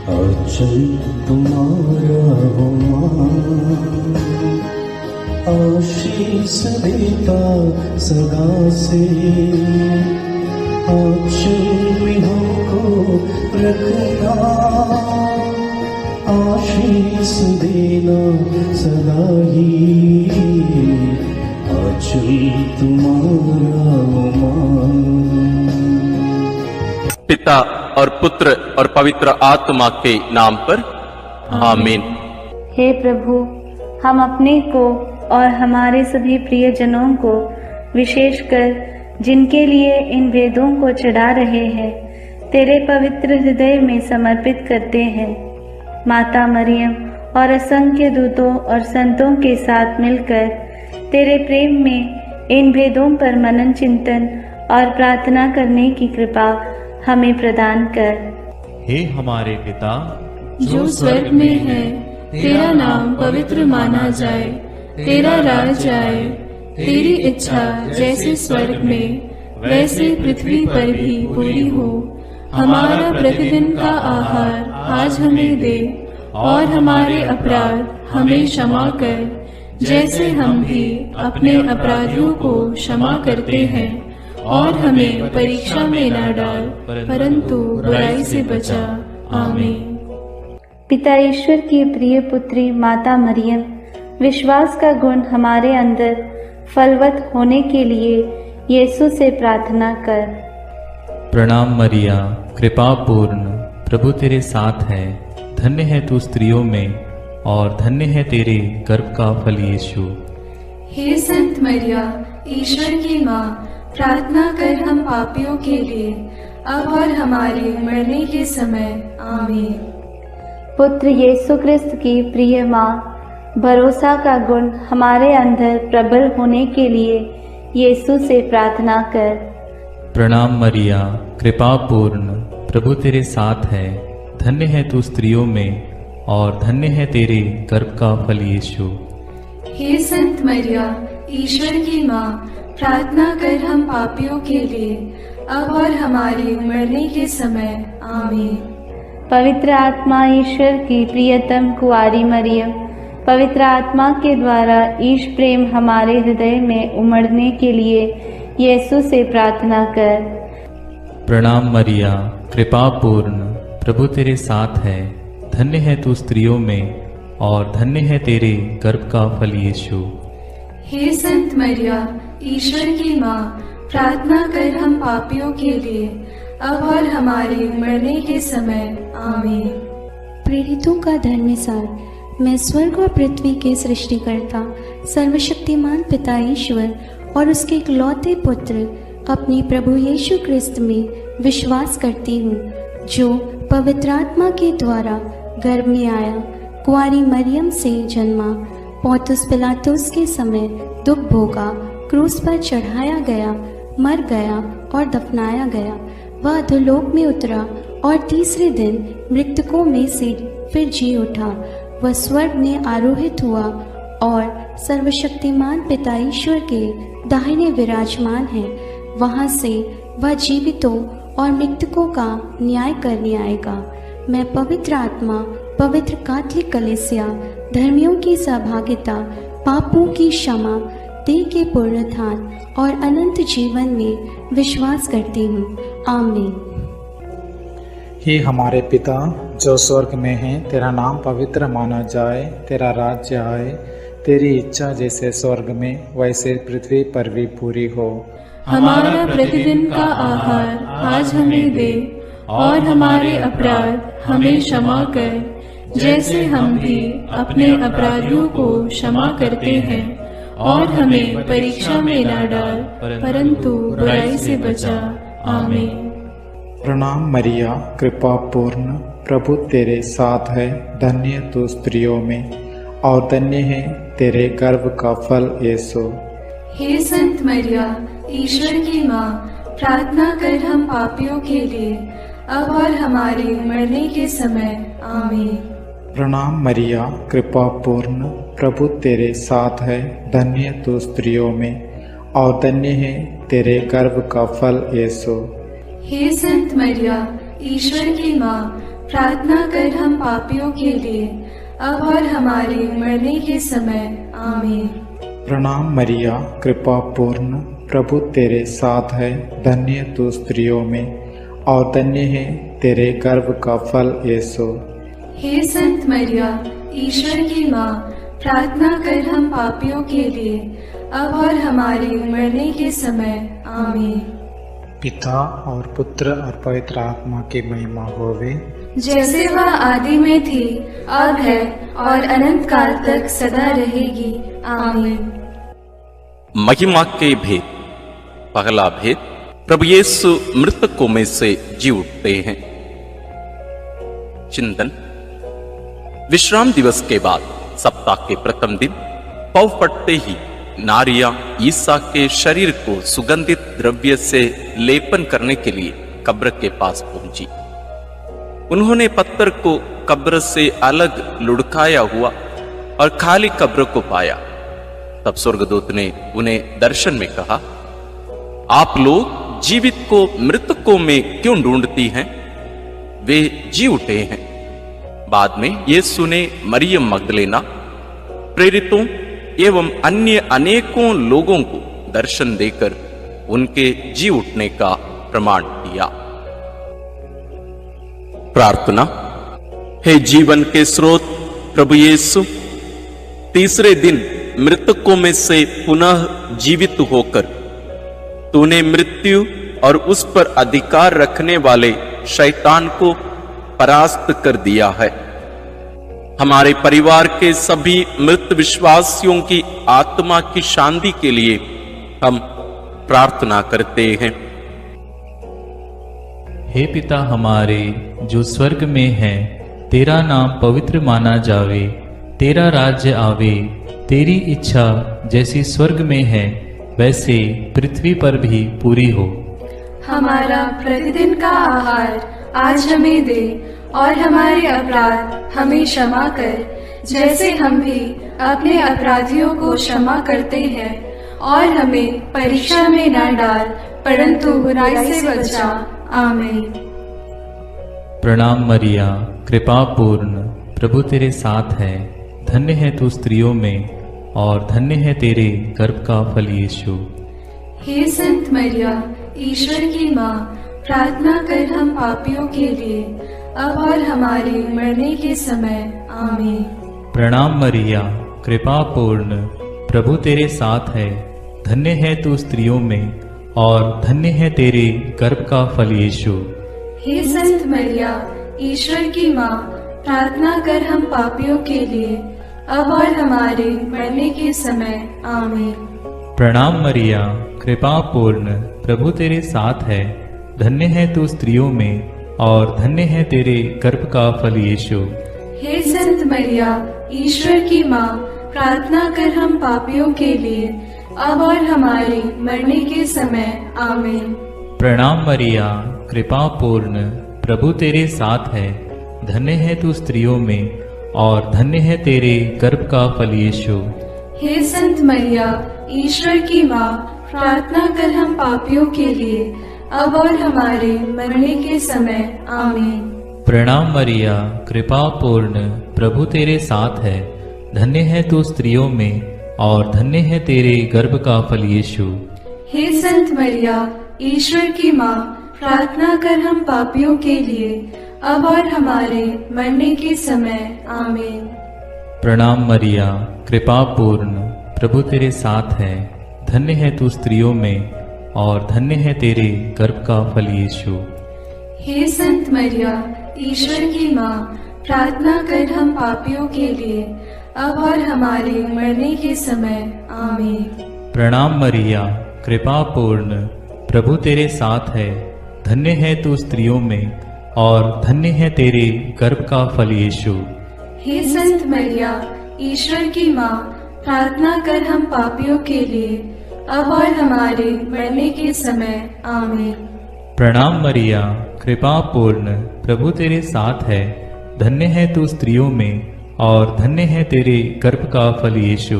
अचल तुम्हारा हो माँ, आशीष देता सदा से, आंचल में हमको रखना, आशीष देना सदा ही, आंचल तुम्हारा हो माँ। पिता और पुत्र और पवित्र आत्मा के नाम पर आमीन। हे प्रभु, हम अपने को और हमारे सभी प्रियजनों को, विशेषकर जिनके लिए इन वेदों को चढ़ा रहे हैं, तेरे पवित्र हृदय में समर्पित करते हैं। माता मरियम और असंख्य दूतों और संतों के साथ मिलकर तेरे प्रेम में इन भेदों पर मनन चिंतन और प्रार्थना करने की कृपा हमें प्रदान कर। हे हमारे पिता जो स्वर्ग में है, तेरा नाम पवित्र माना जाए, तेरा राज आए, तेरी इच्छा जैसे स्वर्ग में वैसे पृथ्वी पर भी पूरी हो। हमारा प्रतिदिन का आहार आज हमें दे, और हमारे अपराध हमें क्षमा कर, जैसे हम भी अपने अपराधियों को क्षमा करते हैं, और हमें परीक्षा में न डाल, परंतु बुराई से बचा। आमीन। पिता ईश्वर की प्रिय पुत्री माता मरियम, विश्वास का गुण हमारे अंदर फलवत होने के लिए यीशु से प्रार्थना कर। प्रणाम मरिया, कृपा पूर्ण, प्रभु तेरे साथ है। धन्य है तू स्त्रियों में, और धन्य है तेरे गर्भ का फल यीशु। हे संत मरिया, ईश्वर की माँ, प्रार्थना कर हम पापियों के लिए, अब और हमारे मरने के समय। आमीन। पुत्र यीशु क्रिस्त की प्रिय माँ, भरोसा का गुण हमारे अंदर प्रबल होने के लिए यीशु से प्रार्थना कर। प्रणाम मरिया, कृपा पूर्ण, प्रभु तेरे साथ है। धन्य है तू स्त्रियों में, और धन्य है तेरे गर्भ का फल यीशु। हे संत मरिया, ईश्वर की माँ, प्रार्थना कर हम पापियों के लिए, अब और हमारे मरने के समय। आमीन। पवित्र आत्मा ईश्वर की प्रियतम कुआरी मरियम, पवित्र आत्मा के द्वारा ईश प्रेम हमारे हृदय में उमड़ने के लिए यीशु से प्रार्थना कर। प्रणाम मरिया, कृपा पूर्ण, प्रभु तेरे साथ है। धन्य है तू स्त्रियों में, और धन्य है तेरे गर्भ का फल यीशु। हे संत मरिया, ईश्वर की माँ, प्रार्थना कर हम पापियों के लिए, अब और हमारे मरने के समय। आमीन। प्रेरितों का धर्मसार। मैं स्वर्ग और पृथ्वी के सृष्टिकर्ता सर्वशक्तिमान पिता ईश्वर और उसके इकलौते पुत्र अपने प्रभु यीशु क्रिस्त में विश्वास करती हूँ, जो पवित्र आत्मा के द्वारा गर्भ में आया, कुंवारी मरियम से जन्मा, पौंतुस पिलातुस के समय दुख भोगा, क्रूस पर चढ़ाया गया, मर गया और दफनाया गया। वह अधोलोक में उतरा और तीसरे दिन मृतकों में से फिर जी उठा। वह स्वर्ग में आरोहित हुआ और सर्वशक्तिमान पिता ईश्वर के दाहिने विराजमान है। वहां से वह जीवितों और मृतकों का न्याय करने आएगा। मैं पवित्र आत्मा, पवित्र कैथोलिक कलीसिया, धर्मियों की सहभागिता, पापों की क्षमा, देह के पुनरुत्थान और अनंत जीवन में विश्वास करती हूँ। आमीन। हे हमारे पिता जो स्वर्ग में है, तेरा नाम पवित्र माना जाए, तेरा राज्य आए, तेरी इच्छा जैसे स्वर्ग में वैसे पृथ्वी पर भी पूरी हो। हमारा प्रतिदिन का आहार आज हमें दे, और हमारे अपराध हमें क्षमा कर, जैसे हम भी अपने अपराधियों को क्षमा करते हैं, और हमें परीक्षा में न डाल, परंतु बुराई से बचा। आमीन। प्रणाम मरिया, कृपा पूर्ण, प्रभु तेरे साथ है। धन्य तू स्त्रियों में, और धन्य है तेरे गर्भ का फल यीशु। हे संत मरिया, ईश्वर की माँ, प्रार्थना कर हम पापियों के लिए, अब और हमारे मरने के समय। आमीन। प्रणाम मरिया, कृपा पूर्ण, प्रभु तेरे साथ है। धन्य तू स्त्रियों में, और धन्य है तेरे गर्भ का फल यीशु। हे संत मरिया, ईश्वर की माँ, प्रार्थना कर हम पापियों के लिए, अब और हमारे मरने के समय। आमीन। प्रणाम मरिया, कृपा पूर्ण, प्रभु तेरे साथ है। धन्य तू स्त्रियों में और धन्य है तेरे गर्भ का फल यीशु। हे संत मरिया, ईश्वर की माँ, प्रार्थना कर हम पापियों के लिए, अब और हमारे मरने के समय। आमीन। पिता और पुत्र और पवित्र आत्मा की महिमा होवे, जैसे वह आदि में थी, अब है और अनंत काल तक सदा रहेगी। आमीन। महिमा के भेद। पहला भेद, प्रभु यीशु मृतकों में से जी उठते हैं। चिंतन। विश्राम दिवस के बाद सप्ताह के प्रथम दिन पौ फटते ही नारियां ईसा के शरीर को सुगंधित द्रव्य से लेपन करने के लिए कब्र के पास पहुंची। उन्होंने पत्थर को कब्र से अलग लुढ़काया हुआ और खाली कब्र को पाया। तब स्वर्गदूत ने उन्हें दर्शन में कहा, आप लोग जीवित को मृतकों में क्यों ढूंढती हैं? वे जी उठे हैं। बाद में यीशु ने मरियम मगदलेना, प्रेरितों एवं अन्य अनेकों लोगों को दर्शन देकर उनके जी उठने का प्रमाण दिया। प्रार्थना। हे जीवन के स्रोत प्रभु यीशु, तीसरे दिन मृतकों में से पुनः जीवित होकर तूने मृत्यु और उस पर अधिकार रखने वाले शैतान को परास्त कर दिया है। हमारे परिवार के सभी मृत विश्वासियों की आत्मा की शांति के लिए हम प्रार्थना करते हैं। हे पिता हमारे जो स्वर्ग में है, तेरा नाम पवित्र माना जावे, तेरा राज्य आवे, तेरी इच्छा जैसी स्वर्ग में है वैसे पृथ्वी पर भी पूरी हो। हमारा प्रतिदिन का आहार आज हमें दे और हमारे अपराध हमें क्षमा कर, जैसे हम भी अपने अपराधियों को क्षमा करते हैं, और हमें परीक्षा में न डाल परंतु बुराई से बचा। आमीन। प्रणाम मरिया, कृपा पूर्ण, प्रभु तेरे साथ है। धन्य है तू स्त्रियों में और धन्य है तेरे गर्भ का फल यीशु। हे संत मरिया, ईश्वर की माँ, प्रार्थना कर हम पापियों के लिए, अब और हमारे मरने के समय। आमीन। प्रणाम मरिया, कृपा पूर्ण, प्रभु तेरे साथ है। धन्य है तू स्त्रियों में और धन्य है तेरे गर्भ का फल यीशु। हे संत मरिया, ईश्वर की माँ, प्रार्थना कर हम पापियों के लिए, अब और हमारे मरने के समय। आमीन। प्रणाम मरिया, कृपा पूर्ण, प्रभु तेरे साथ है। धन्य है तू स्त्रियों में और धन्य है तेरे गर्भ का फल यीशु। हे संत मरिया, ईश्वर की माँ, प्रार्थना कर हम पापियों के लिए, अब और हमारे मरने के समय। आमीन। प्रणाम मरिया, कृपा पूर्ण, प्रभु तेरे साथ है। धन्य है तू स्त्रियों में और धन्य है तेरे गर्भ का फल यीशु। हे संत मरिया, ईश्वर की माँ, प्रार्थना कर हम पापियों के लिए, अब और हमारे मरने के समय। आमीन। प्रणाम मरिया, कृपा पूर्ण, प्रभु तेरे साथ है। धन्य है तू स्त्रियों में और धन्य है तेरे गर्भ का फल यीशु। हे संत मरिया, ईश्वर की माँ, प्रार्थना कर हम पापियों के लिए, अब और हमारे मरने के समय। आमीन। प्रणाम मरिया, कृपा पूर्ण, प्रभु तेरे साथ है। धन्य है तू स्त्रियों में और धन्य है तेरे गर्भ का फल यीशु। हे संत मरिया, ईश्वर की माँ, प्रार्थना कर हम पापियों के लिए, अब और हमारे मरने के समय। आमीन। प्रणाम मरिया, कृपा पूर्ण, प्रभु तेरे साथ है। धन्य है तू स्त्रियों में और धन्य है तेरे गर्भ का फल यीशु। हे संत मरिया, ईश्वर की माँ, प्रार्थना कर हम पापियों के लिए, अब और हमारे मरने के समय। आमीन। प्रणाम मरिया, कृपा पूर्ण, प्रभु तेरे साथ है। धन्य है तू स्त्रियों में और धन्य है तेरे गर्भ का फल यीशु।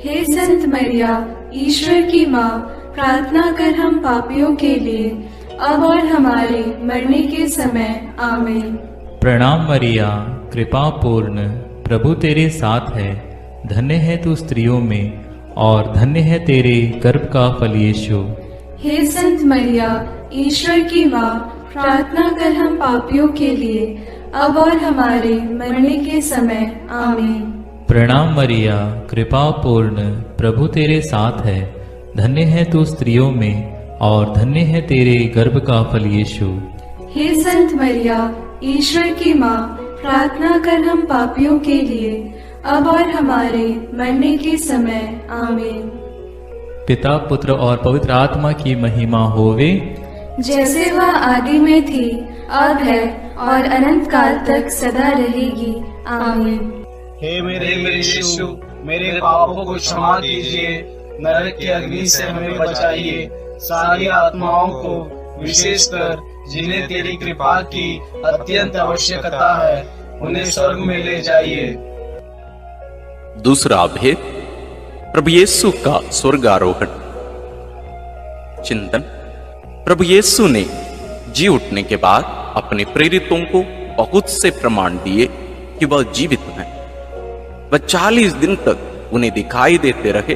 हे संत मरिया, ईश्वर की माँ, प्रार्थना कर हम पापियों के लिए, अब और हमारे मरने के समय। आमीन। प्रणाम मरिया, कृपा पूर्ण, प्रभु तेरे साथ है। धन्य है तू स्त्रियों में और धन्य है तेरे गर्भ का फल यीशु। हे संत मरिया, ईश्वर की माँ, प्रार्थना कर हम पापियों के लिए, अब और हमारे मरने के समय। आमीन। प्रणाम मरिया, कृपा पूर्ण, प्रभु तेरे साथ है। धन्य है तू स्त्रियों में और धन्य है तेरे गर्भ का फल यीशु। हे संत मरिया, ईश्वर की माँ, प्रार्थना कर हम पापियों के लिए, अब और हमारे मरने के समय। आमीन। पिता, पुत्र और पवित्र आत्मा की महिमा होवे, जैसे वह आदि में थी, अब है और अनंत काल तक सदा रहेगी। आमीन। हे मेरे यीशु, मेरे पापों को क्षमा कीजिए, नरक की अग्नि से हमें बचाइए, सारी आत्माओं को, विशेषकर जिन्हें तेरी कृपा की अत्यंत आवश्यकता है, उन्हें स्वर्ग में ले जाइए। दूसरा भेद, प्रभु यीशु का स्वर्गारोहण। चिंतन। प्रभु यीशु ने जी उठने के बाद अपने प्रेरितों को बहुत से प्रमाण दिए कि वह जीवित हैं। वह 40 दिन तक उन्हें दिखाई देते रहे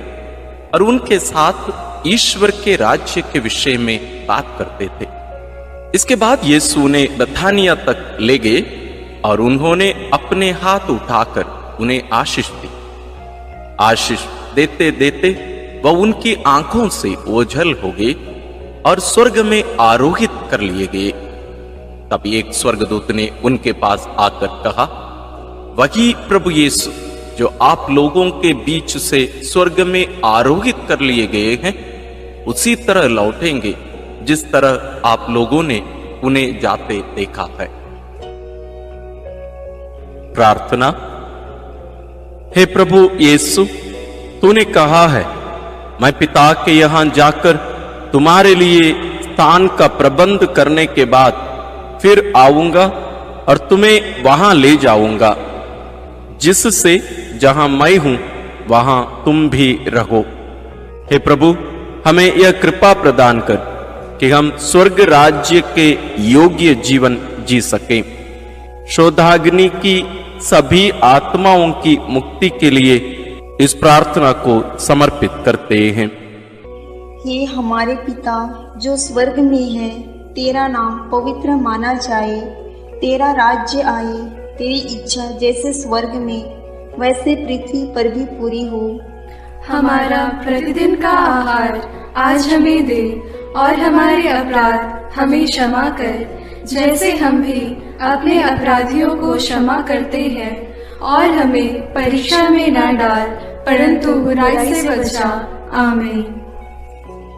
और उनके साथ ईश्वर के राज्य के विषय में बात करते थे। इसके बाद यीशु उन्हें बथानिया तक ले गए और उन्होंने अपने हाथ उठाकर उन्हें आशीष दी। आशीष देते देते वह उनकी आंखों से ओझल हो गए और स्वर्ग में आरोहित कर लिए गए। तब एक स्वर्गदूत ने उनके पास आकर कहा, वही प्रभु यीशु जो आप लोगों के बीच से स्वर्ग में आरोहित कर लिए गए हैं, उसी तरह लौटेंगे जिस तरह आप लोगों ने उन्हें जाते देखा है। प्रार्थना। हे प्रभु यीशु, तूने कहा है, मैं पिता के यहां जाकर तुम्हारे लिए स्थान का प्रबंध करने के बाद फिर आऊंगा और तुम्हें वहां ले जाऊंगा, जिससे जहां मैं हूं वहां तुम भी रहो। हे प्रभु, हमें यह कृपा प्रदान कर कि हम स्वर्ग राज्य के योग्य जीवन जी सकें। शोधाग्नि की सभी आत्माओं की मुक्ति के लिए इस प्रार्थना को समर्पित करते हैं। हे हमारे पिता जो स्वर्ग में है, तेरा नाम पवित्र माना जाए, तेरा राज्य आए, तेरी इच्छा जैसे स्वर्ग में वैसे पृथ्वी पर भी पूरी हो। हमारा प्रतिदिन का आहार आज हमें दे और हमारे अपराध हमें क्षमा कर, जैसे हम भी अपने अपराधियों को क्षमा करते हैं, और हमें परीक्षा में न डाल, परंतु बुराई से बचा। आमीन।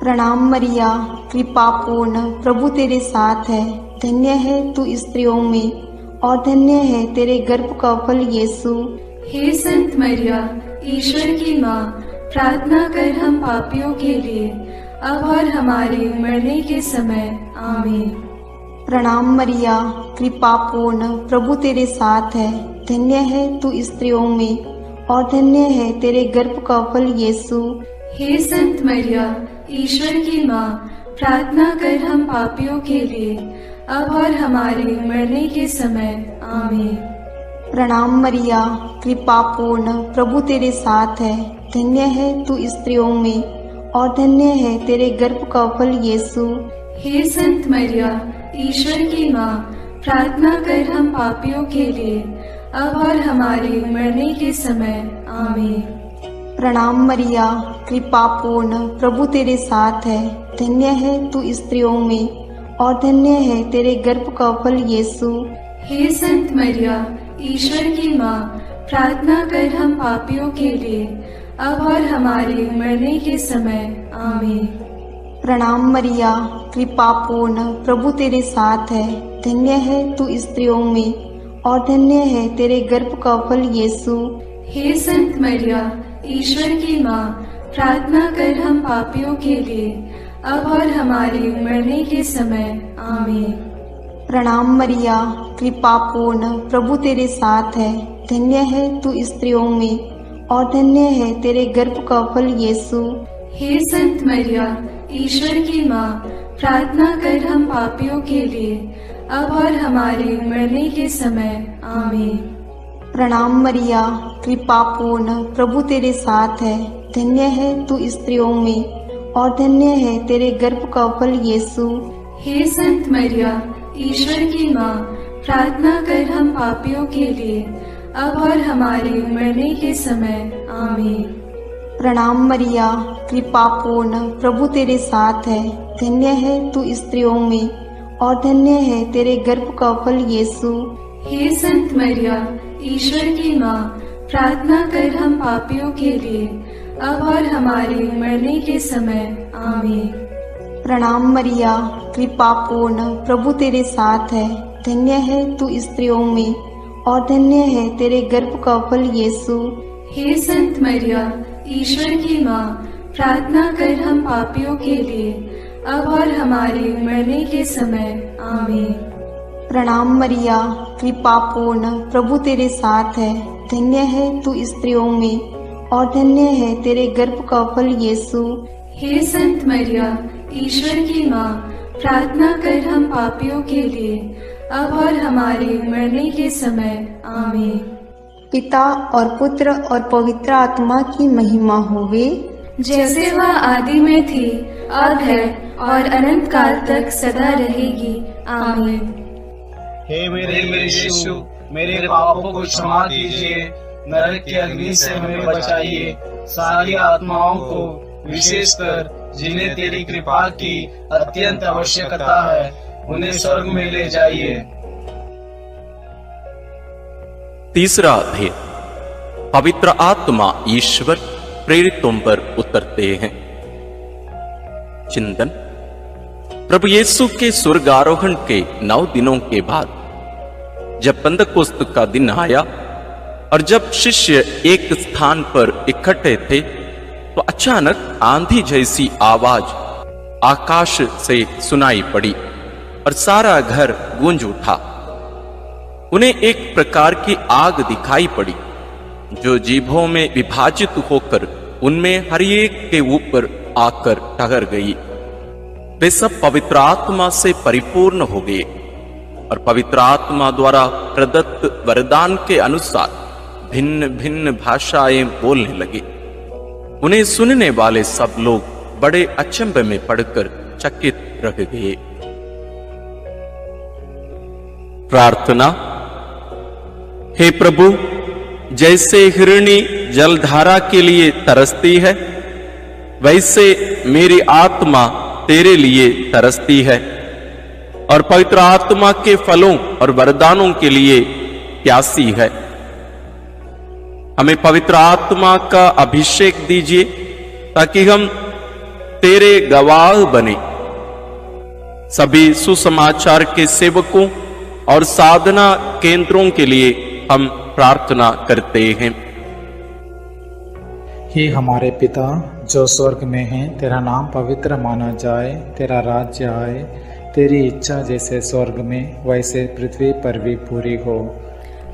प्रणाम मरिया, कृपा पूर्ण, प्रभु तेरे साथ है। धन्य है तू स्त्रियों में और धन्य है तेरे गर्भ का फल यीशु। हे संत मरिया, ईश्वर की माँ, प्रार्थना कर हम पापियों के लिए, अब और हमारे मरने के समय। आमीन। प्रणाम मरिया, कृपा पूर्ण, प्रभु तेरे साथ है। धन्य है तू स्त्रियों में और धन्य है तेरे गर्भ का फल यीशु। हे संत मरिया, ईश्वर की माँ, प्रार्थना कर हम पापियों के लिए, अब और हमारे मरने के समय। आमीन। प्रणाम मरिया, कृपा पूर्ण, प्रभु तेरे साथ है। धन्य है तू स्त्रियों में और धन्य है तेरे गर्भ का फल यीशु। हे संत मरिया, ईश्वर की माँ, प्रार्थना कर हम पापियों के लिए, अब और हमारे मरने के समय। आमीन। प्रणाम मरिया, कृपा पूर्ण, प्रभु तेरे साथ है। धन्य है तू स्त्रियों में और धन्य है तेरे गर्भ का फल यीशु। हे संत मरिया, ईश्वर की माँ, प्रार्थना कर हम पापियों के लिए, अब और हमारे मरने के समय। आमीन। प्रणाम मरिया, कृपा पूर्ण, प्रभु तेरे साथ है। धन्य है तू स्त्रियों में और धन्य है तेरे गर्भ का फल यीशु। हे संत मरिया, ईश्वर की माँ, प्रार्थना कर हम पापियों के लिए, अब और हमारे मरने के समय। आमीन। प्रणाम मरिया, कृपा पूर्ण, प्रभु तेरे साथ है। धन्य है तू स्त्रियों में और धन्य है तेरे गर्भ का फल यीशु। हे संत मरिया, ईश्वर की माँ, प्रार्थना कर हम पापियों के लिए, अब और हमारे मरने के समय आमीन। प्रणाम मरिया, कृपा पूर्ण, प्रभु तेरे साथ है। धन्य है तू स्त्रियों में और धन्य है तेरे गर्भ का फल यीशु। हे संत मरिया, ईश्वर की माँ, प्रार्थना कर हम पापियों के लिए, अब और हमारे मरने के समय आमीन। प्रणाम मरिया, कृपा पूर्ण, प्रभु तेरे साथ है। धन्य है तू स्त्रियों में और धन्य है तेरे गर्भ का फल यीशु। हे संत मरिया, ईश्वर की माँ, प्रार्थना कर हम पापियों के लिए, अब और हमारे मरने के समय आमीन। प्रणाम मरिया, कृपा पूर्ण, प्रभु तेरे साथ है। धन्य है तू स्त्रियों में और धन्य है तेरे गर्भ का फल यीशु। हे संत मरिया, ईश्वर की माँ, प्रार्थना कर हम पापियों के लिए, अब और हमारे मरने के समय आमीन। प्रणाम मरिया, कृपा पूर्ण, प्रभु तेरे साथ है। धन्य है तू स्त्रियों में और धन्य है तेरे गर्भ का फल यीशु। हे संत मरिया, ईश्वर की माँ, प्रार्थना कर हम पापियों के लिए, अब और हमारे मरने के समय आमीन। पिता और पुत्र और पवित्र आत्मा की महिमा होवे, जैसे वह आदि में थी, अब है और अनंत काल तक सदा रहेगी आमीन। हे मेरे यीशु, मेरे पापों को क्षमा कीजिए, नरक की अग्नि से हमें बचाइए, सारी आत्माओं को, विशेषकर जिन्हें तेरी कृपा की अत्यंत आवश्यकता है, उन्हें स्वर्ग में ले जाइए। तीसरा अध्याय, पवित्र आत्मा ईश्वर प्रेरितों पर उतरते हैं। चिंतन। प्रभु यीशु के स्वर्गारोहण के 9 दिनों के बाद जब पंतकोस्त का दिन आया और जब शिष्य एक स्थान पर इकट्ठे थे, तो अचानक आंधी जैसी आवाज आकाश से सुनाई पड़ी और सारा घर गूंज उठा। उन्हें एक प्रकार की आग दिखाई पड़ी जो जीभों में विभाजित होकर उनमें हर एक के ऊपर आकर ठहर गई। वे सब पवित्र आत्मा से परिपूर्ण हो गए और पवित्र आत्मा द्वारा प्रदत्त वरदान के अनुसार भिन्न भिन्न भाषाएं बोलने लगे। उन्हें सुनने वाले सब लोग बड़े अचंभे में पड़कर चकित रह गए। प्रार्थना। हे प्रभु, जैसे हिरणी जलधारा के लिए तरसती है, वैसे मेरी आत्मा तेरे लिए तरसती है और पवित्र आत्मा के फलों और वरदानों के लिए प्यासी है। हमें पवित्र आत्मा का अभिषेक दीजिए ताकि हम तेरे गवाह बने। सभी सुसमाचार के सेवकों और साधना केंद्रों के लिए हम प्रार्थना करते हैं। हे हमारे पिता जो स्वर्ग में है, तेरा नाम पवित्र माना जाए, तेरा राज्य आए, तेरी इच्छा जैसे स्वर्ग में वैसे पृथ्वी पर भी पूरी हो।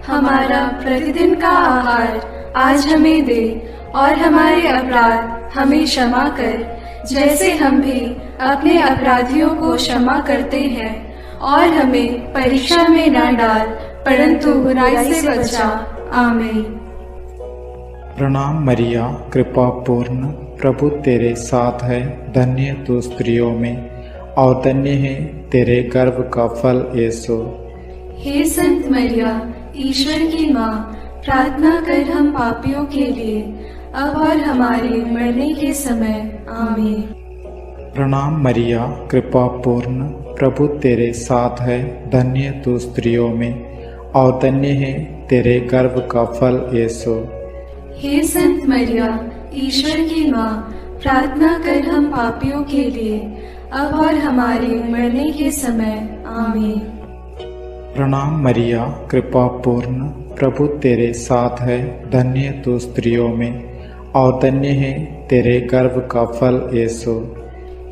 हमारा प्रतिदिन का आहार आज हमें दे और हमारे अपराध हमें क्षमा कर, जैसे हम भी अपने अपराधियों को क्षमा करते हैं, और हमें परीक्षा में न डाल, परंतु बुराई से बचा। आमीन। प्रणाम मरिया, कृपा पूर्ण, प्रभु तेरे साथ है। धन्य तू स्त्रियों में और धन्य है तेरे गर्भ का फल यीशु। हे संत मरिया, ईश्वर की माँ, प्रार्थना कर हम पापियों के लिए, अब और हमारे मरने के समय। आमीन। प्रणाम मरिया, कृपा पूर्ण, प्रभु तेरे साथ है। धन्य तू स्त्रियों में और धन्य है तेरे गर्भ का फल यीशु। हे संत मरिया, ईश्वर की माँ, प्रार्थना कर हम पापियों के लिए, अब और हमारे मरने के समय। आमीन। प्रणाम मरिया, कृपा पूर्ण, प्रभु तेरे साथ है। धन्य तू स्त्रियों में और धन्य है तेरे गर्भ का फल यीशु।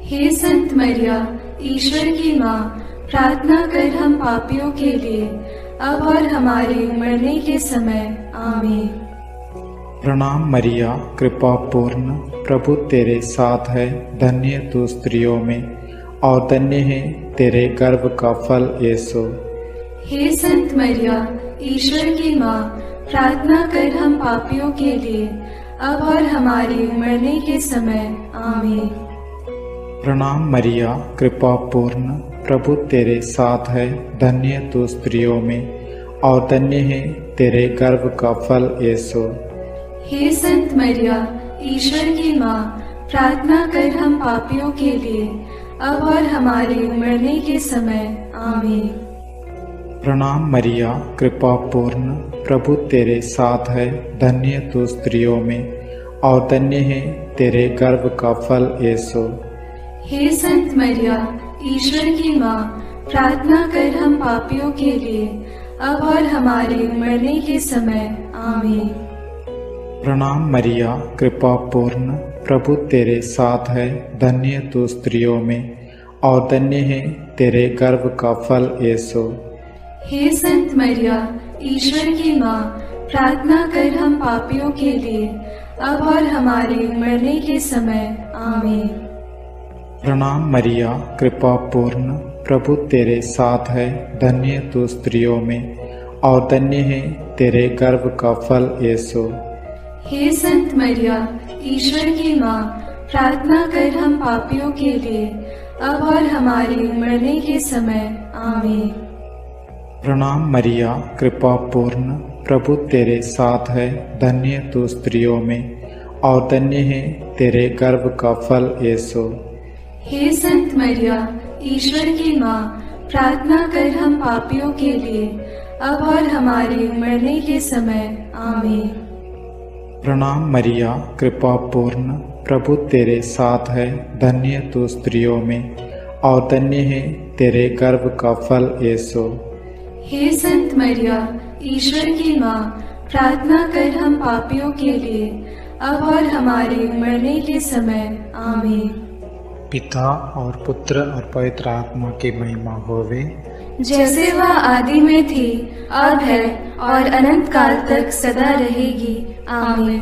हे संत मरिया, ईश्वर की माँ, प्रार्थना कर हम पापियों के लिए, अब और हमारे मरने के समय। आमीन। प्रणाम मरिया, कृपा पूर्ण, प्रभु तेरे साथ है। धन्य तू स्त्रियों में और धन्य है तेरे गर्भ का फल यीशु। हे संत मरिया, ईश्वर की माँ, प्रार्थना कर हम पापियों के लिए, अब और हमारे मरने के समय। आमीन। प्रणाम मरिया, कृपा पूर्ण, प्रभु तेरे साथ है, धन्य तू स्त्रियों में और धन्य है तेरे गर्भ का फल यीशु। हे संत मरिया, ईश्वर की माँ, प्रार्थना कर हम पापियों के लिए, अब और हमारे मरने के समय। आमीन। प्रणाम मरिया, कृपा पूर्ण, प्रभु तेरे साथ है, धन्य तू स्त्रियों में और धन्य है तेरे गर्भ का फल यीशु। हे संत मरिया, ईश्वर की माँ, प्रार्थना कर हम पापियों के लिए, अब और हमारे मरने के समय। आमीन। प्रणाम मरिया, कृपा पूर्ण, प्रभु तेरे साथ है, धन्य तू स्त्रियों में और धन्य है तेरे गर्भ का फल यीशु। हे संत मरिया, ईश्वर की माँ, प्रार्थना कर हम पापियों के लिए, अब और हमारे मरने के समय। आमीन। प्रणाम मरिया, कृपा पूर्ण, प्रभु तेरे साथ है, धन्य तू स्त्रियों में और धन्य है तेरे गर्भ का फल यीशु। हे संत मरिया, ईश्वर की माँ, प्रार्थना कर हम पापियों के लिए, अब और हमारे मरने के समय। आमीन। प्रणाम मरिया, कृपा पूर्ण, प्रभु तेरे साथ है, धन्य तू स्त्रियों में और धन्य है तेरे गर्भ का फल यीशु। हे संत मरिया, ईश्वर की माँ, प्रार्थना कर हम पापियों के लिए, अब और हमारे मरने के समय। आमीन। प्रणाम मरिया, कृपा पूर्ण, प्रभु तेरे साथ है, धन्य तू स्त्रियों में और धन्य है तेरे गर्भ का फल यीशु। हे संत मरिया, ईश्वर की माँ, प्रार्थना कर हम पापियों के लिए, अब और हमारे मरने के समय। आमीन। पिता और पुत्र और पवित्र आत्मा की महिमा होवे, जैसे वह आदि में थी, अब है और अनंत काल तक सदा रहेगी। आमीन।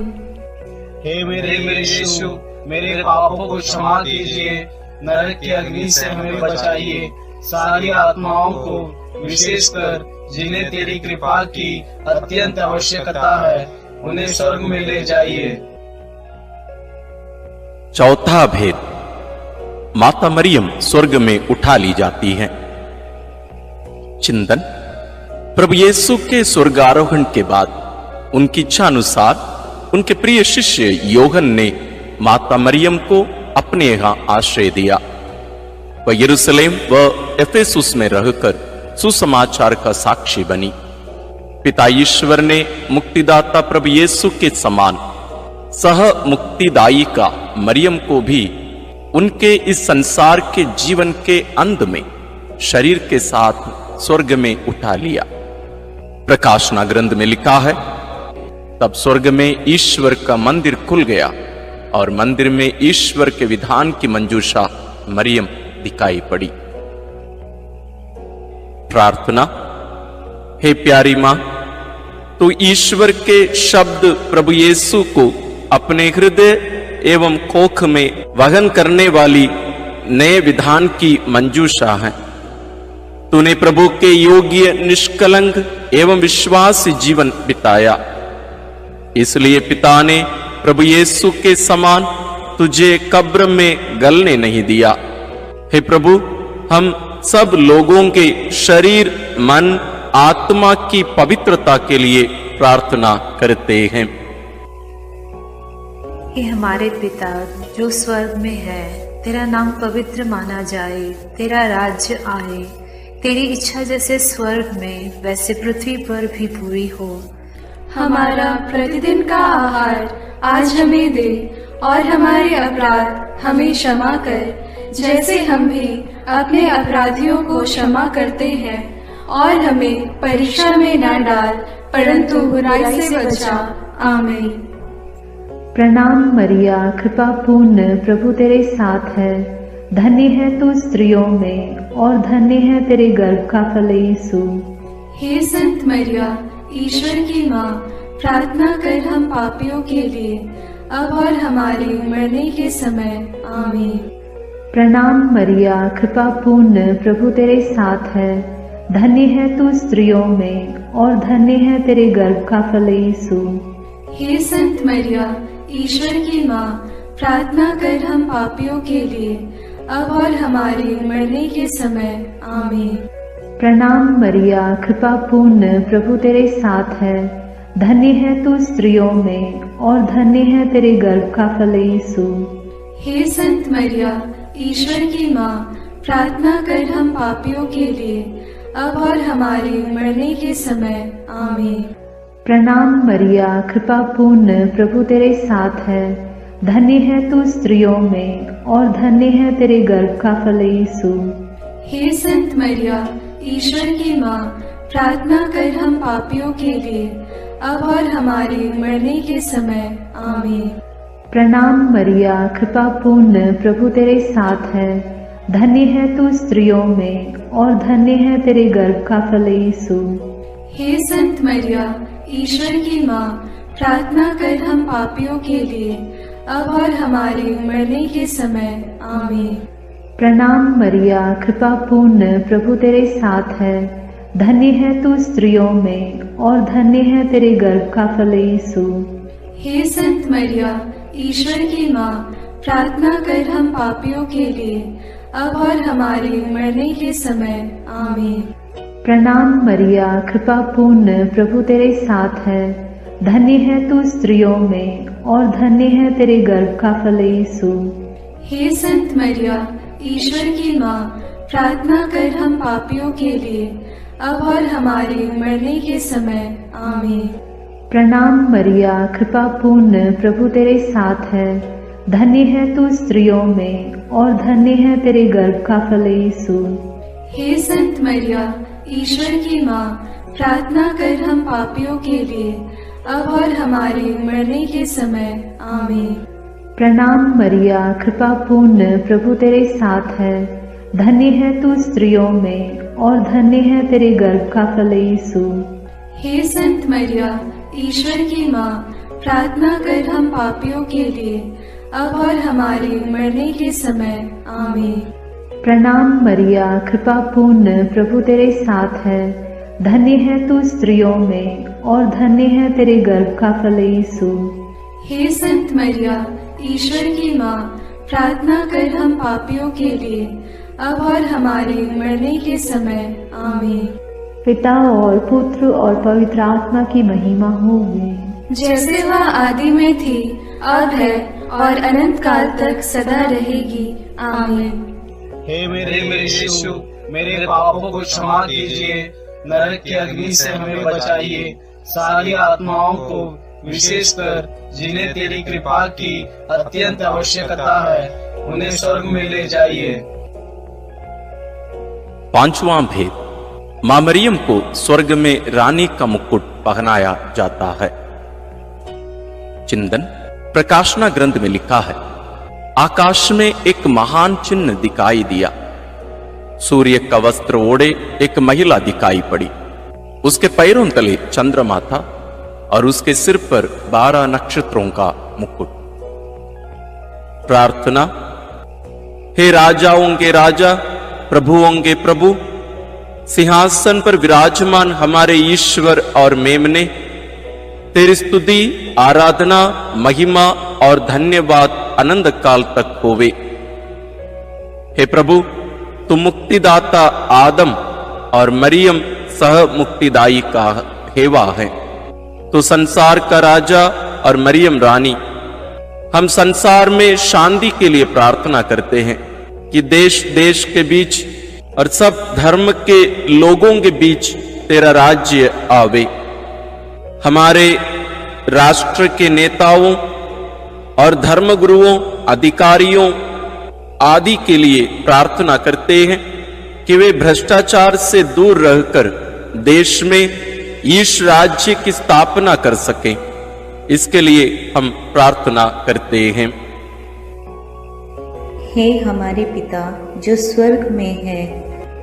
हे मेरे यीशु, मेरे पापों को क्षमा कीजिए, नरक की अग्नि से हमें बचाइए, सारी आत्माओं को, विशेषकर जिन्हें तेरी कृपा की अत्यंत आवश्यकता है, उन्हें स्वर्ग में ले जाइए। चौथा भेद, माता मरियम स्वर्ग में उठा ली जाती है। चिंतन, प्रभु यीशु के स्वर्गारोहण के बाद उनकी इच्छा अनुसार उनके प्रिय शिष्य योहन ने माता मरियम को अपने यहां आश्रय दिया। वह यरूशलेम व एफेसुस में रहकर सुसमाचार का साक्षी बनी। पिता ईश्वर ने मुक्तिदाता प्रभु यीशु के समान सह मुक्तिदायी का मरियम को भी उनके इस संसार के जीवन के अंत में शरीर के साथ स्वर्ग में उठा लिया। प्रकाशना ग्रंथ में लिखा है, तब स्वर्ग में ईश्वर का मंदिर खुल गया और मंदिर में ईश्वर के विधान की मंजूषा मरियम दिखाई पड़ी। प्रार्थना। हे प्यारी मां, तू ईश्वर के शब्द प्रभु यीशु को अपने हृदय एवं कोख में वहन करने वाली नए विधान की मंजूषा है। तूने प्रभु के योग्य, निष्कलंक एवं विश्वास जीवन बिताया, इसलिए पिता ने प्रभु यीशु के समान तुझे कब्र में गलने नहीं दिया। हे प्रभु, हम सब लोगों के शरीर, मन, आत्मा की पवित्रता के लिए प्रार्थना करते हैं। हे हमारे पिता जो स्वर्ग में है, तेरा नाम पवित्र माना जाए, तेरा राज्य आए, तेरी इच्छा जैसे स्वर्ग में वैसे पृथ्वी पर भी पूरी हो। हमारा प्रतिदिन का आहार आज हमें दे, और हमारे अपराध हमें क्षमा कर, जैसे हम भी अपने अपराधियों को क्षमा करते हैं, और हमें परीक्षा में न डाल, परंतु बुराई से बचा। आमीन। प्रणाम मरिया, कृपा पूर्ण, प्रभु तेरे साथ है, धन्य है तू स्त्रियों में और धन्य है तेरे गर्भ का फल यीशु। हे संत मरिया, ईश्वर की माँ, प्रार्थना कर हम पापियों के लिए, अब और हमारे मरने के समय। आमीन। प्रणाम मरिया, कृपा पूर्ण, प्रभु तेरे साथ है। धन्य है तू स्त्रियों में और धन्य है तेरे गर्भ का फल यीशु। हे संत मरिया, ईश्वर की माँ, प्रार्थना कर हम पापियों के लिए, अब और हमारे मरने के समय। आमीन। प्रणाम मरिया, कृपा पूर्ण, प्रभु तेरे साथ है। धन्य है तू स्त्रियों में और धन्य है तेरे गर्भ का फल यीशु। हे संत मरिया, ईश्वर की माँ, प्रार्थना कर हम पापियों के लिए, अब और हमारे मरने के समय। आमीन। प्रणाम मरिया, कृपा पूर्ण, प्रभु तेरे साथ है। धन्य है तू स्त्रियों में और धन्य है तेरे गर्भ का फल यीशु। हे संत मरिया, ईश्वर की माँ, प्रार्थना कर हम पापियों के लिए, अब और हमारे मरने के समय। आमीन। प्रणाम मरिया, कृपा पूर्ण, प्रभु तेरे साथ है। धन्य है तू स्त्रियों में और धन्य है तेरे गर्भ का फल यीशु। हे संत मरिया, ईश्वर की माँ, प्रार्थना कर हम पापियों के लिए, अब और हमारे मरने के समय। आमीन। प्रणाम मरिया, कृपा पूर्ण, प्रभु तेरे साथ है। धन्य है तू स्त्रियों में और धन्य है तेरे गर्भ का फल यीशु। हे संत मरिया, ईश्वर की माँ, प्रार्थना कर हम पापियों के लिए, अब और हमारे मरने के समय। आमीन। प्रणाम मरिया, कृपा पूर्ण, प्रभु तेरे साथ है। धन्य है तू स्त्रियों में और धन्य है तेरे गर्भ का फल यीशु। हे संत मरिया, ईश्वर की माँ, प्रार्थना कर हम पापियों के लिए, अब और हमारे मरने के समय। आमीन। प्रणाम मरिया, कृपा पूर्ण, प्रभु तेरे साथ है। धन्य है तू स्त्रियों में और धन्य है तेरे गर्भ का फल यीशु। हे संत मरिया, ईश्वर की माँ, प्रार्थना कर हम पापियों के लिए, अब और हमारे मरने के समय। आमीन। प्रणाम मरिया, कृपा पूर्ण, प्रभु तेरे साथ है। धन्य है तू स्त्रियों में और धन्य है तेरे गर्भ का फल यीशु। हे संत मरिया, ईश्वर की माँ, प्रार्थना कर हम पापियों के लिए, अब और हमारे मरने के समय। आमीन। प्रणाम मरिया, कृपा पूर्ण, प्रभु तेरे साथ है। धन्य है तू स्त्रियों में और धन्य है तेरे गर्भ का फल यीशु। हे संत मरिया, ईश्वर की माँ, प्रार्थना कर हम पापियों के लिए, अब और हमारे मरने के समय। आमीन। पिता और पुत्र और पवित्र आत्मा की महिमा होगी, जैसे वह आदि में थी, अब है और अनंत काल तक सदा रहेगी। आमीन। हे मेरे यीशु, मेरे पापों को क्षमा कीजिए, नरक की अग्नि से हमें बचाइए, सारी आत्माओं को, विशेषकर जिन्हें तेरी कृपा की अत्यंत आवश्यकता है, उन्हें स्वर्ग में ले जाइए। पांचवां भेद, मां मरियम को स्वर्ग में रानी का मुकुट पहनाया जाता है। चिंतन प्रकाशना ग्रंथ में लिखा है, आकाश में एक महान चिन्ह दिखाई दिया। सूर्य का वस्त्र ओढ़े एक महिला दिखाई पड़ी। उसके पैरों तले चंद्रमा था और उसके सिर पर 12 नक्षत्रों का मुकुट। प्रार्थना। हे राजाओं के राजा, प्रभुओं के प्रभु, सिंहासन पर विराजमान हमारे ईश्वर और मेमने, तेरी स्तुति, आराधना, महिमा और धन्यवाद अनंत काल तक होवे। हे प्रभु, तुम मुक्तिदाता आदम और मरियम सह मुक्तिदायी का हेवा है। तो संसार का राजा और मरियम रानी, हम संसार में शांति के लिए प्रार्थना करते हैं कि देश देश के बीच और सब धर्म के लोगों के बीच तेरा राज्य आवे। हमारे राष्ट्र के नेताओं और धर्मगुरुओं, अधिकारियों आदि के लिए प्रार्थना करते हैं कि वे भ्रष्टाचार से दूर रहकर देश में ईश राज्य की स्थापना कर सकें। इसके लिए हम प्रार्थना करते हैं। हे हमारे पिता जो स्वर्ग में है,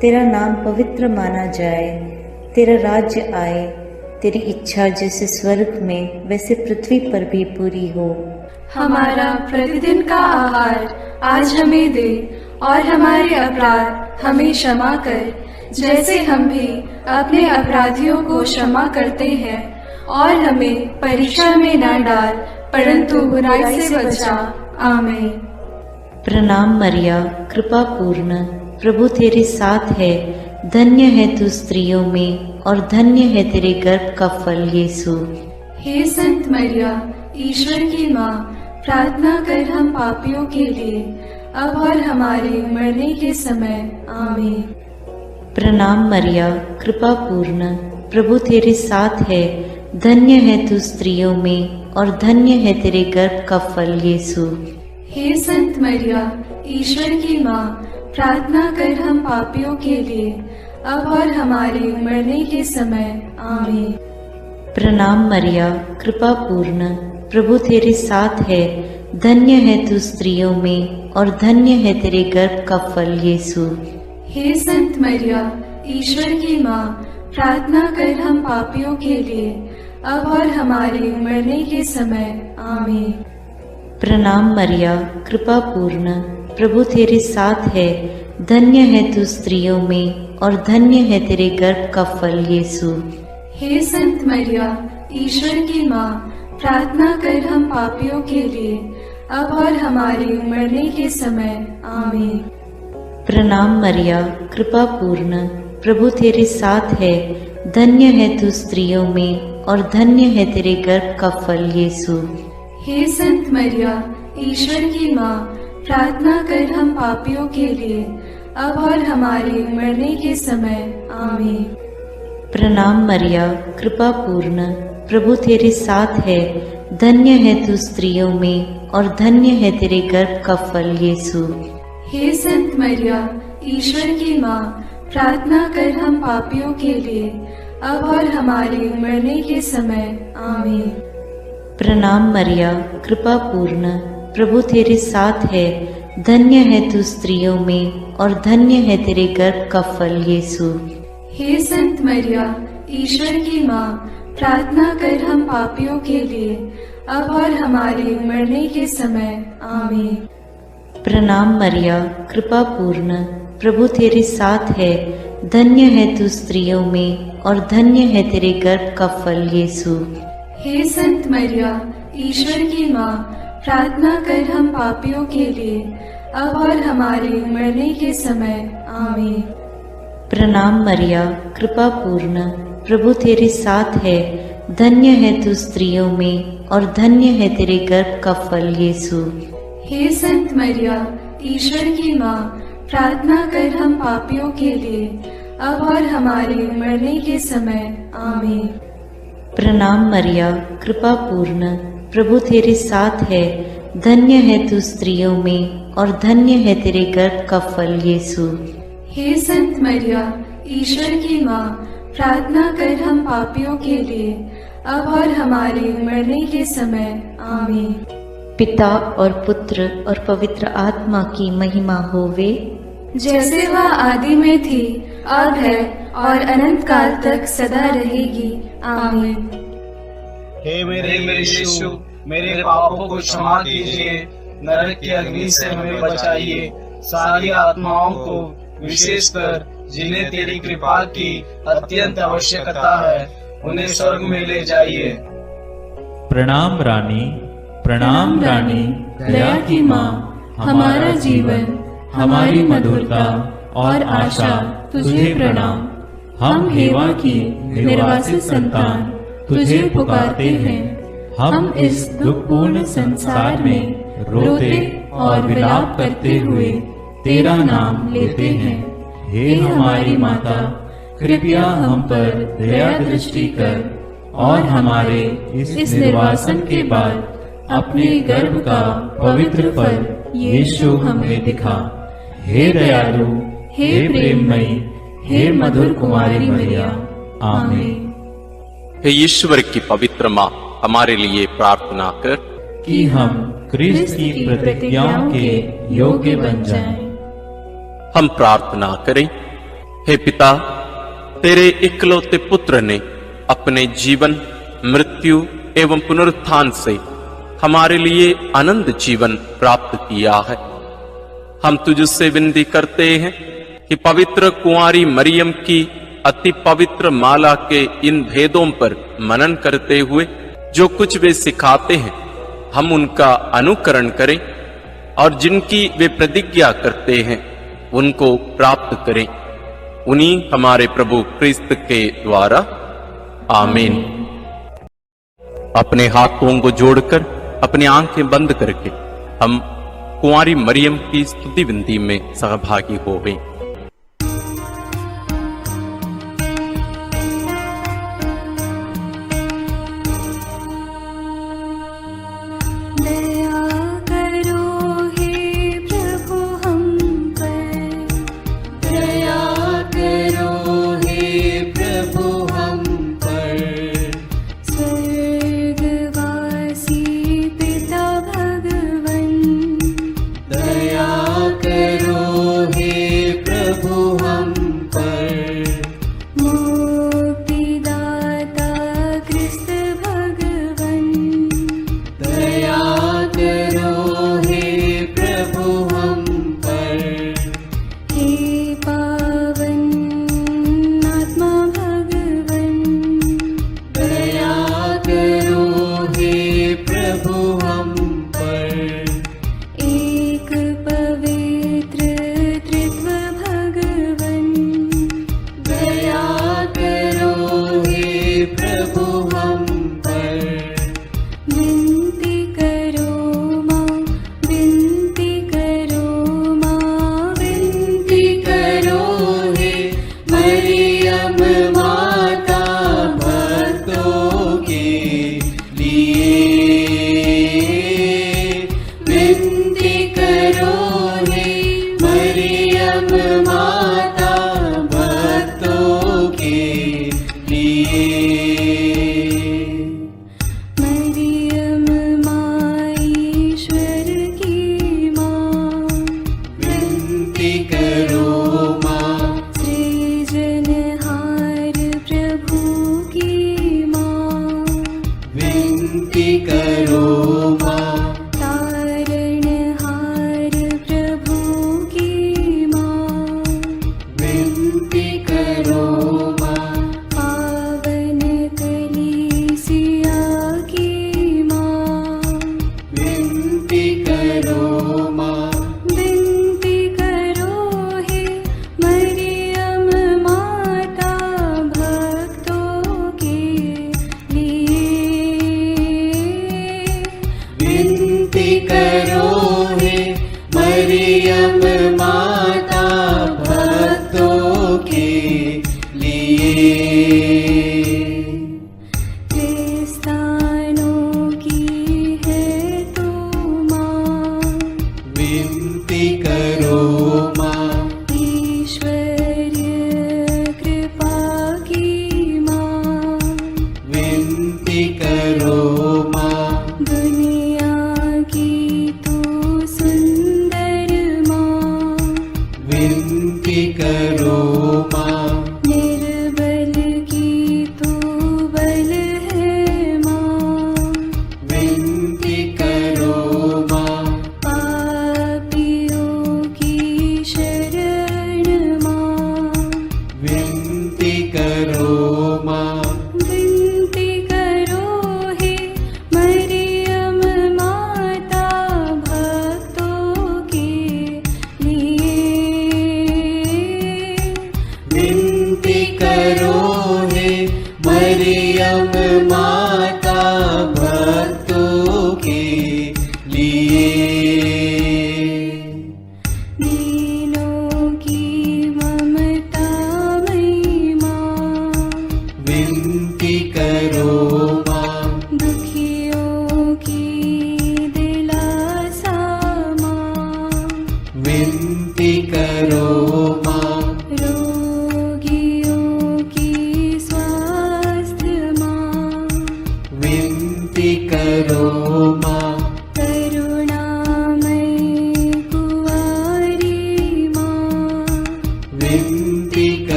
तेरा नाम पवित्र माना जाए, तेरा राज्य आए, तेरी इच्छा जैसे स्वर्ग में वैसे पृथ्वी पर भी पूरी हो। हमारा प्रतिदिन का आहार आज हमें दे और हमारे अपराध हमें क्षमा कर, जैसे हम भी अपने अपराधियों को क्षमा करते हैं, और हमें परीक्षा में न डाल, परंतु बुराई से बचा। आमीन। प्रणाम मरिया, कृपा पूर्ण, प्रभु तेरे साथ है, धन्य है तू स्त्रियों में और धन्य है तेरे गर्भ का फल यीशु। हे संत मरिया, ईश्वर की माँ, प्रार्थना कर हम पापियों के लिए, अब और हमारे मरने के समय। आमीन। प्रणाम मरिया, कृपा पूर्ण, प्रभु तेरे साथ है, धन्य है तू स्त्रियों में और धन्य है तेरे गर्भ का फल यीशु। हे संत मरिया, ईश्वर की माँ, प्रार्थना कर हम पापियों के लिए, अब और हमारे मरने के समय। आमीन। प्रणाम मरिया, कृपा पूर्ण, प्रभु तेरे साथ है, धन्य है तू स्त्रियों में और धन्य है तेरे गर्भ का फल यीशु। हे संत मरिया, ईश्वर की माँ, प्रार्थना कर हम पापियों के लिए, अब और हमारे मरने के समय। आमीन। प्रणाम मरिया, कृपा पूर्ण, प्रभु तेरे साथ है, धन्य है तू स्त्रियों में और धन्य है तेरे गर्भ का फल यीशु। हे संत मरिया, ईश्वर की माँ, प्रार्थना कर हम पापियों के लिए, अब और हमारे मरने के समय। आमीन। प्रणाम मरिया, कृपा पूर्ण, प्रभु तेरे साथ है, धन्य है तू स्त्रियों में और धन्य है तेरे गर्भ का फल यीशु। हे संत मरिया, ईश्वर की माँ, प्रार्थना कर हम पापियों के लिए, अब और हमारे मरने के समय। आमीन। प्रणाम मरिया, कृपा पूर्ण, प्रभु तेरे साथ है, धन्य है तू स्त्रियों में और धन्य है तेरे गर्भ का फल यीशु। हे संत मरिया, ईश्वर की माँ, प्रार्थना कर हम पापियों के लिए, अब और हमारे मरने के समय। आमीन। प्रणाम मरिया, कृपा पूर्ण, प्रभु तेरे साथ है, धन्य है तू स्त्रियों में और धन्य है तेरे गर्भ का फल यीशु। हे संत मरिया, ईश्वर की माँ, प्रार्थना कर हम पापियों के लिए, अब और हमारे मरने के समय। आमीन। प्रणाम मरिया, कृपा पूर्ण, प्रभु तेरे साथ है, धन्य है तू स्त्रियों में और धन्य है तेरे गर्भ का फल यीशु। हे संत मरिया, ईश्वर की माँ, प्रार्थना कर हम पापियों के लिए, अब और हमारे मरने के समय। आमीन। प्रणाम मरिया, कृपा पूर्ण, प्रभु तेरे साथ है, धन्य है तू स्त्रियों में और धन्य है तेरे गर्भ का फल यीशु। हे संत मरिया, ईश्वर की माँ, प्रार्थना कर हम पापियों के लिए, अब और हमारे मरने के समय। आमीन। प्रणाम मरिया, कृपा पूर्ण, प्रभु तेरे साथ है, धन्य है तू स्त्रियों में और धन्य है तेरे गर्भ का फल यीशु। हे संत मरिया, ईश्वर की माँ, प्रार्थना कर हम पापियों के लिए, अब और हमारे मरने के समय। आमीन। पिता और पुत्र और पवित्र आत्मा की महिमा होवे, जैसे वह आदि में थी, अब है और अनंत काल तक सदा रहेगी। आमीन। हे मेरे यीशु, मेरे पापों को क्षमा कीजिए, नरक की अग्नि से हमें बचाइए, सारी आत्माओं को, विशेषकर जिन्हें तेरी कृपा की अत्यंत आवश्यकता है, उन्हें स्वर्ग में ले जाइए। प्रणाम रानी, प्रणाम रानी, दया की माँ, हमारा जीवन, हमारी मधुरता और आशा तुझे प्रणाम। हम हेवा की निर्वासित संतान तुझे पुकारते हैं। हम इस दुखपूर्ण संसार में रोते और विलाप करते हुए तेरा नाम लेते हैं। हे हमारी माता, कृपया हम पर दया दृष्टि कर और हमारे इस निर्वासन के बाद अपने गर्भ का पवित्र फल यीशु हमें दिखा। हे दयालु, हे प्रेममयी, हे मधुर कुमारी मरिया। आमीन। हे ईश्वर की पवित्र माँ, हमारे लिए प्रार्थना कर कि हम क्रिस्त की प्रतिज्ञाओं के योग्य बन जाएं। हम प्रार्थना करें। हे पिता, तेरे इकलौते पुत्र ने अपने जीवन, मृत्यु एवं पुनरुत्थान से हमारे लिए अनंत जीवन प्राप्त किया है। हम तुझसे विनती करते हैं कि पवित्र कुंवारी मरियम की अति पवित्र माला के इन भेदों पर मनन करते हुए जो कुछ वे सिखाते हैं हम उनका अनुकरण करें और जिनकी वे प्रतिज्ञा करते हैं उनको प्राप्त करें। उन्हीं हमारे प्रभु क्रिस्त के द्वारा आमीन। अपने हाथों को जोड़कर अपनी आंखें बंद करके हम कुंवारी मरियम की स्तुति विनती में सहभागी हो गए।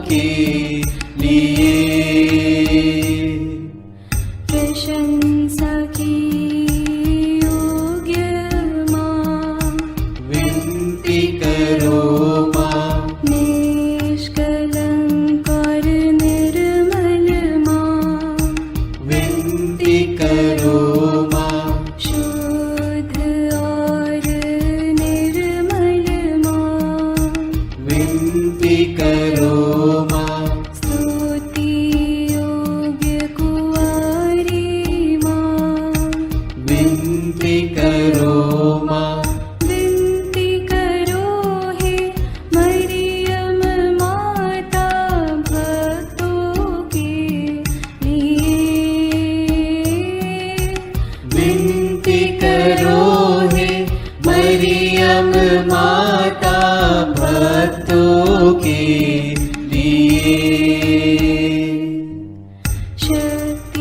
के लिए। प्रशंसा की योग्य माँ, विनती करो माँ, निष्कलंक और निर्मल माँ, विनती करो माँ, शुद्ध और निर्मल माँ, विनती करो माँ, स्तुति योग्य कुंवारी माँ, विनती करो माँ, विनती करो हे मरियम माता भक्तों के लिए। विनती करो हे मरियम माता भक्तों के लिए।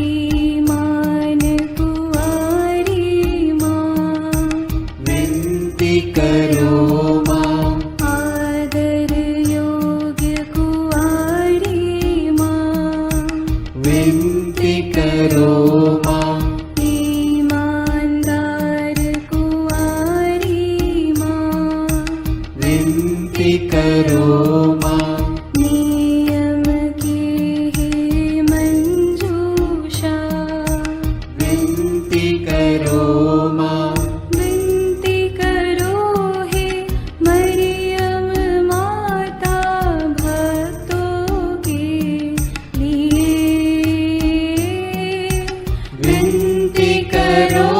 शक्तिमान कुंवारी माँ, विनती करो माँ, आदर योग्य कुंवारी माँ, विनती करो माँ, ईमानदार कुंवारी माँ, विनती करो माँ, नियम की हे मंजूषा, विनती करो माँ, विनती करो हे मरियम माता भक्तों के लिए। विनती करो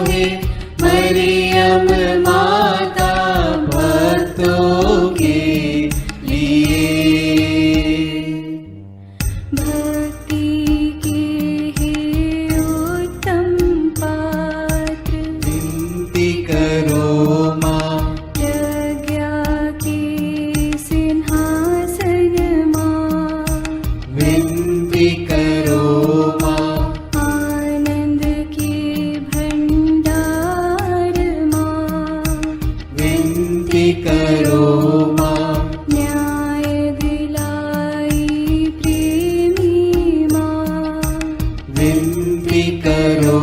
हे मरियम माता भक्तों के लिए। भक्ति के हे उत्तम पात्र, विनती करो माँ, प्रज्ञा के सिंहासन माँ, विनती करो माँ, आनंद के भंडार माँ, विनती करो माँ, न्याय दिलाई प्रेमी माँ, विनती करो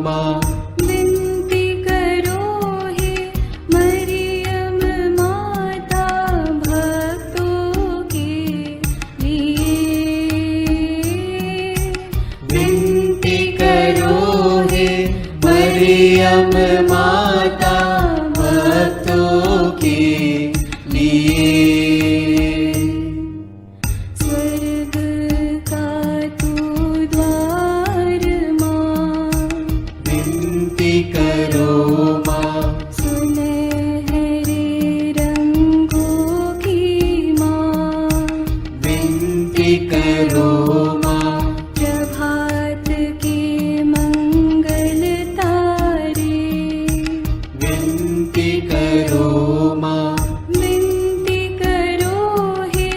माँ, विनती करो हे मरियम माता भक्तों के लिए। विनती करो हे मरियम माता भक्तों के लिए। स्वर्ग का तू द्वार माँ, विनती करो माँ, सुनहरे रंगों की माँ, विनती करो माँ, प्रभात के मंगल तारे, विनती करो माँ, विनती करो हे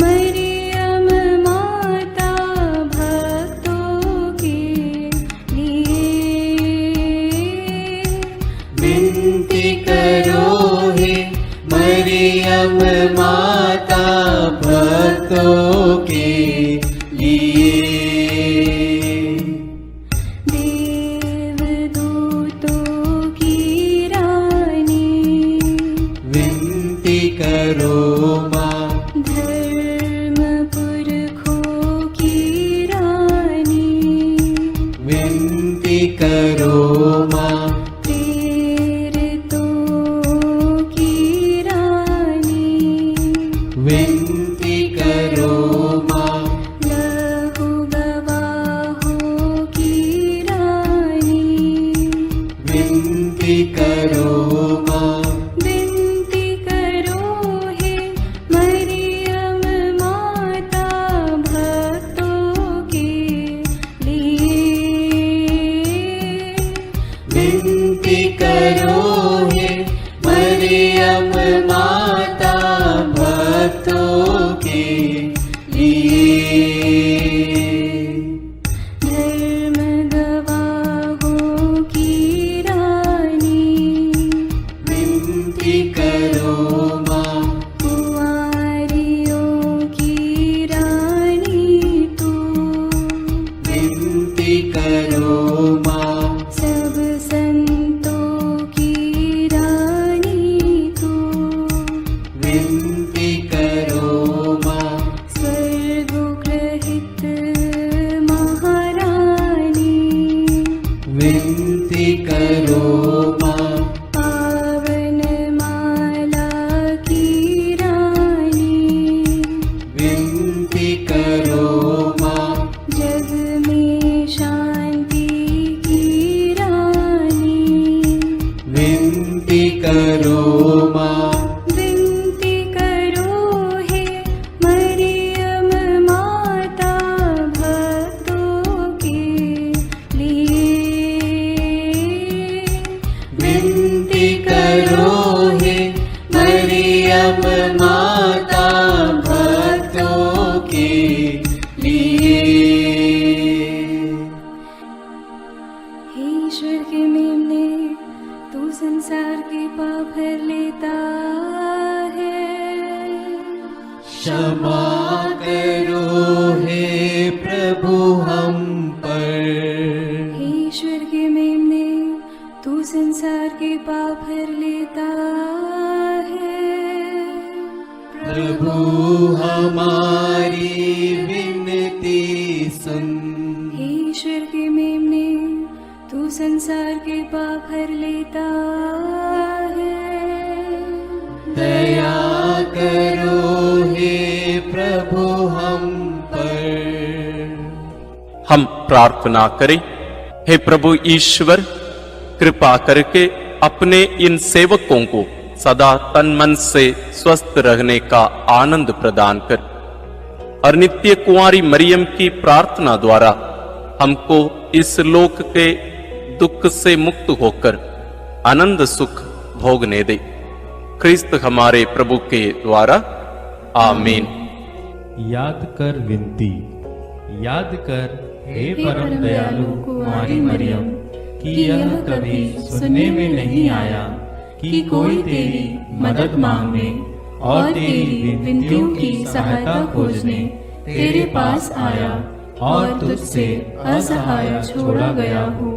मरियम माता भक्तों के लिए। विनती करो हे मरियम माता भक्तों के लिए। देवदूतों की रानी, विनती करो माँ, धर्म पुरखों की रानी, विनती करो माँ, प्रेरितों की रानी, विनती करो के लिए। हे ईश्वर के मेमने, तू संसार के पाप हर लेता है। क्षमा करो हे प्रभु हम पर। हे ईश्वर के मेमने, तू संसार के पाप हर लेता है। प्रभु हमारी विनती सुन। हे ईश्वर के मेमने, तू संसार के पाप हर लेता है। दया करो हे प्रभु हम पर। हम प्रार्थना करें। हे प्रभु ईश्वर, कृपा करके अपने इन सेवकों को सदा तन मन से स्वस्थ रहने का आनंद प्रदान कर और नित्य कुंवारी मरियम की प्रार्थना द्वारा हमको इस लोक के दुख से मुक्त होकर आनंद सुख भोगने दे। क्रिस्त हमारे प्रभु के द्वारा आमीन। याद कर विनती। याद कर हे परम दयालु कुंवारी मरियम कि यह कभी सुनने में नहीं आया कि कोई तेरी मदद मांगने और तेरी विनतियों की सहायता खोजने तेरे पास आया और तुझसे असहाय छोड़ा गया हूँ।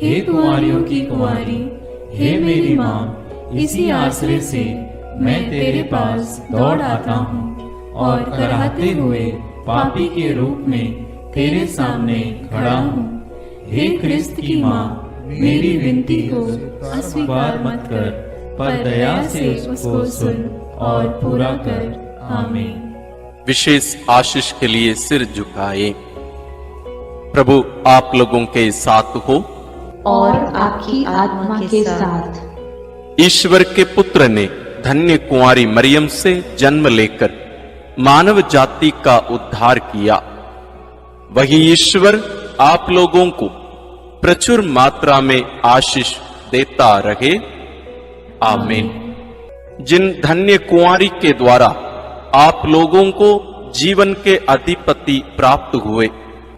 हे कुंवारियों की कुंवारी, हे मेरी माँ, इसी आश्रय से मैं तेरे पास दौड़ आता हूँ और कराहते हुए पापी के रूप में तेरे सामने खड़ा हूँ। हे क्रिस्त की माँ, मेरी विनती को अस्वीकार मत कर, पर दया से उसको सुन और पूरा कर। आमीन। विशेष आशीष के लिए सिर झुकाए। प्रभु आप लोगों के साथ हो और आपकी आत्मा के साथ। ईश्वर के पुत्र ने धन्य कुंवारी मरियम से जन्म लेकर मानव जाति का उद्धार किया। वही ईश्वर आप लोगों को प्रचुर मात्रा में आशीष देता रहे। आमीन। जिन धन्य कुंवारी के द्वारा आप लोगों को जीवन के अधिपति प्राप्त हुए,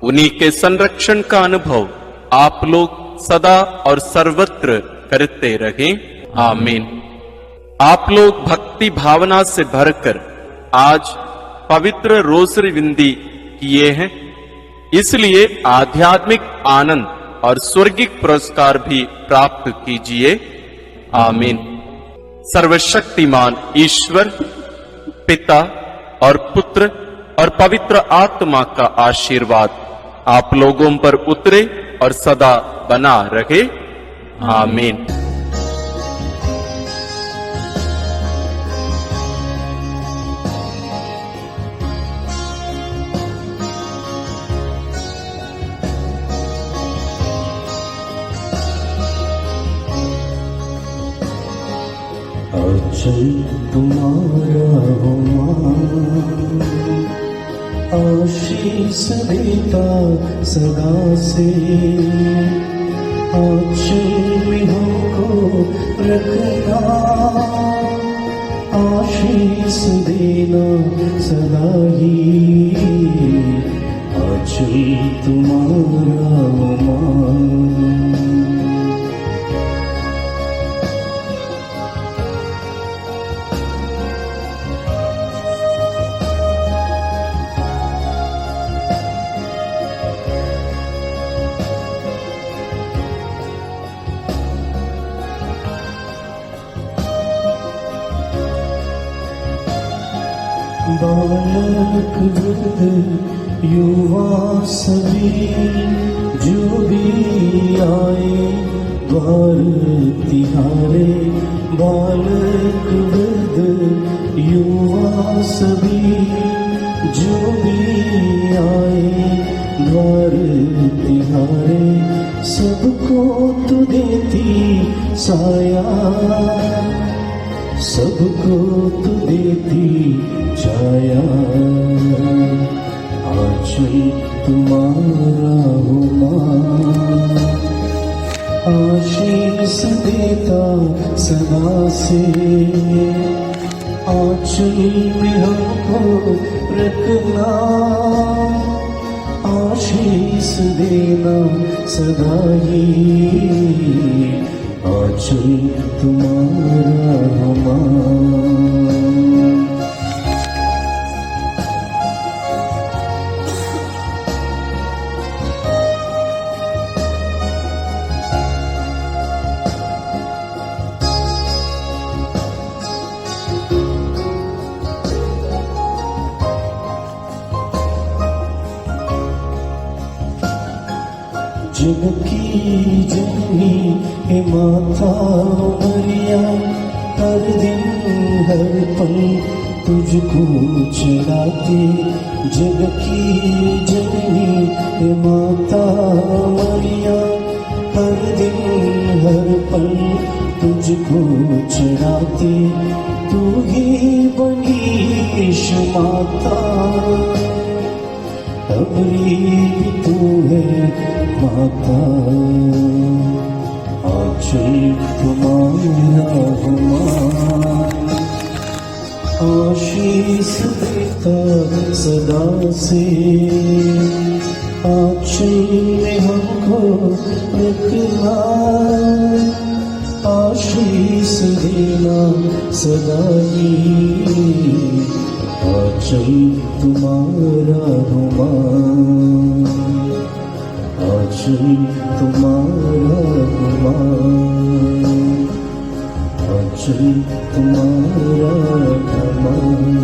उन्हीं के संरक्षण का अनुभव आप लोग सदा और सर्वत्र करते रहे। आमीन। आप लोग भक्ति भावना से भरकर आज पवित्र रोसरी विंदी किए हैं, इसलिए आध्यात्मिक आनंद और स्वर्गिक पुरस्कार भी प्राप्त कीजिए। आमीन। सर्वशक्तिमान ईश्वर पिता और पुत्र और पवित्र आत्मा का आशीर्वाद आप लोगों पर उतरे और सदा बना रहे। आमीन। आंचल तुम्हारा हो मां, आशीष देता सदा से। आंचल में हमको रखना, आशीष देना सदा ही। आंचल तुम्हारा हो मां। बालक वृद्ध युवा सभी जो भी आए द्वार तिहारे। बालक वृद्ध युवा सभी जो भी आए द्वार तिहारे। सबको तू देती साया, सबको तू देती छाया। आंचल तुम्हारा हो मां, आशीष देता सदा से। आंचल में हमको रखना, आशीष देना सदा ही, आंचल तुम्हारा हमारा। जग की जननी हे माता मरिया, हर दिन हर पल तुझको चढ़ाते। जग की जननी हे माता मरिया, हर दिन हर पल तुझको चढ़ाते। तू ही बनी ईश माता, हमारी भी तू है माता, आंचल तुम्हारा हमारा। आशीष देता सदा से, आंचल में हमको रखना, आशीष देना सदा ही, आंचल तुम्हारा हमारा, आंचल तुम्हारा हमारा, आंचल तुम्हारा हमारा।